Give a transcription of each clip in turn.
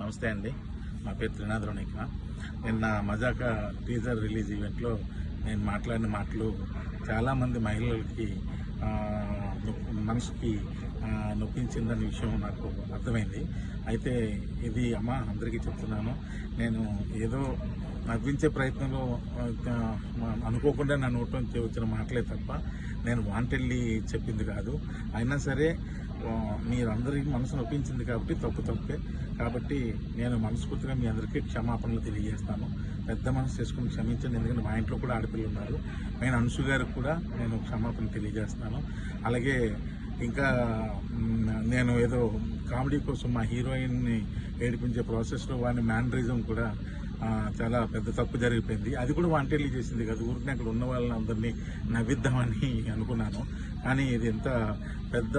నమస్తే అండి, నా పేరు త్రినాథ్ రోనిక. నిన్న మజాకా టీజర్ రిలీజ్ ఈవెంట్లో నేను మాట్లాడిన మాటలు చాలామంది మహిళలకి మనసుకి నొప్పించిందనే విషయం నాకు అర్థమైంది. అయితే ఇది అందరికీ చెప్తున్నాను, నేను ఏదో నవ్వించే ప్రయత్నంలో అనుకోకుండా నా నోట్లో వచ్చిన మాటలే తప్ప నేను వాంటెళ్ళి చెప్పింది కాదు. అయినా సరే మీరందరికీ మనసు నొప్పించింది కాబట్టి తప్పే. కాబట్టి నేను మనస్ఫూర్తిగా మీ అందరికీ క్షమాపణలు తెలియజేస్తాను. పెద్ద మనసు చేసుకుని క్షమించండి, ఎందుకంటే మా ఇంట్లో కూడా ఆడపిల్లలు ఉన్నారు. నేను అంశు గారికి కూడా నేను క్షమాపణ తెలియజేస్తాను. అలాగే ఇంకా నేను ఏదో కామెడీ కోసం మా హీరోయిన్ని ఏడిపించే ప్రాసెస్లో వాడిని మ్యానరిజం కూడా చాలా పెద్ద తప్పు జరిగిపోయింది. అది కూడా వాంటెడ్లీ చేసింది కదా, ఊరికి అక్కడ ఉన్న వాళ్ళని అందరినీ నవ్విద్దామని అనుకున్నాను. కానీ ఇది ఎంత పెద్ద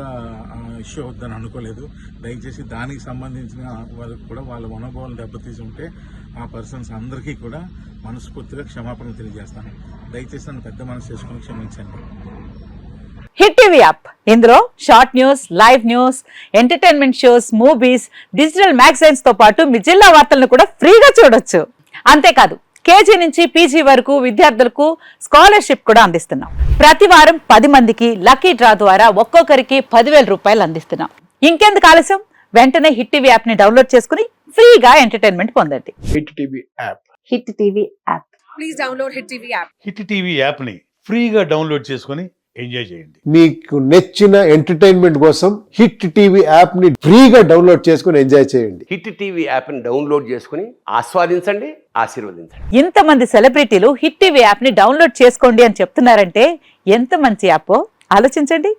ఇష్యూ అవుద్దని అనుకోలేదు. దయచేసి దానికి సంబంధించిన వాళ్ళకి కూడా వాళ్ళ మనోభావాలను దెబ్బతీసి ఉంటే ఆ పర్సన్స్ అందరికీ కూడా మనస్ఫూర్తిగా క్షమాపణలు తెలియజేస్తాను. దయచేసి నన్ను పెద్ద మనసు చేసుకుని క్షమించండి. హిట్ టీవీ యాప్, ఇందులో short news, live news, entertainment shows, movies, digital magazines తో పాటు మీ జిల్లా వార్తలను కూడా ఫ్రీగా చూడొచ్చు. అంతేకాదు కేజీ నుంచి పీజీ వరకు విద్యార్థులకు స్కాలర్షిప్ కూడా అందిస్తున్నాం. ప్రతి వారం 10 మందికి లక్కీ డ్రా ద్వారా ఒక్కొక్కరికి 10,000 రూపాయలు అందిస్తున్నాం. ఇంకెందుకు ఆలస్యం, వెంటనే హిట్ టీవీ యాప్ ని డౌన్లోడ్ చేసుకుని ఫ్రీగా ఎంటర్టైన్మెంట్ పొందండి. Hit TV app. Hit TV app. Please download hit TV app. Hit TV app ని ఫ్రీగా డౌన్లోడ్ చేసుకుని ఎంజాయ్ చేయండి. మీకు నచ్చిన ఎంటర్టైన్మెంట్ కోసం హిట్ టీవీ యాప్ ని ఫ్రీగా డౌన్లోడ్ చేసుకుని ఎంజాయ్ చేయండి. హిట్ టీవీ యాప్ ని డౌన్లోడ్ చేసుకుని ఆస్వాదించండి, ఆశీర్వదించండి. ఇంతమంది సెలబ్రిటీలు హిట్ టీవీ యాప్ ని డౌన్లోడ్ చేసుకోండి అని చెప్తున్నారంటే ఎంత మంచి యాప్ ఆలోచించండి.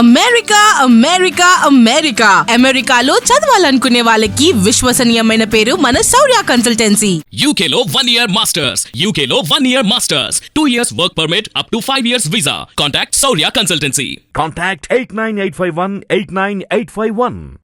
అమెరికా అమెరికా అమెరికా అమెరికాలో చదవాలనుకునే వాళ్ళకి విశ్వసనీయమైన పేరు మన శౌర్య కన్సల్టెన్సీ. UK లో 1 year masters, UK లో 1 year masters, 2 years work permit up to 5 years visa. Contact Saurya Consultancy. Contact 89851 89851.